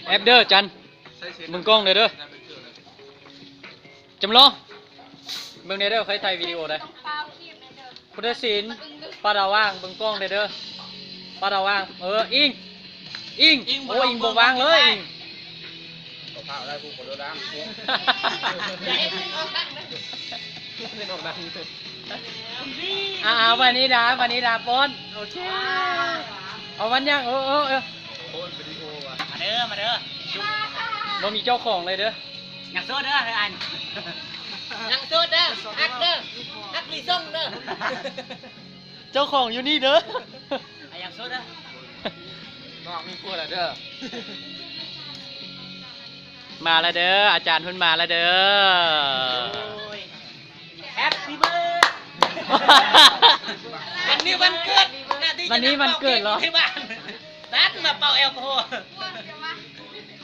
แอปเด้อจันมึงกล้องเลยเด้อจำลองเบิ่งเด้อใครถ่ายวิดีโอได้พุทธศิลป์ป้าดาวว่างเบิ่งกล้องเด้อป้าดาวว่างอิงโอ้อิงบ่วางเลยอิงข้าวได้กูขอโทษนะวันนี้ดาปนโอเคเอาวันยังโอนวิดีโอว่ะมาเด้อบ่มีเจ้าของเลยเด้ออยากโซดเด้อเฮ้ยอันอยากโซดเด้อฮักลีส่งเด้อ เจ้าของอยู่นี่เด้ออยากโซดเด้อน้องมีพูดอะไรเด้อมาแล้วเด้ออาจารย์เพิ่นมาแล้วเด้อแฮปปี้เบิร์ดวันนี้วันเกิดวันนี้วันเกิดเหรอที่บ้านนัดมาเป่าแอลกอฮอล์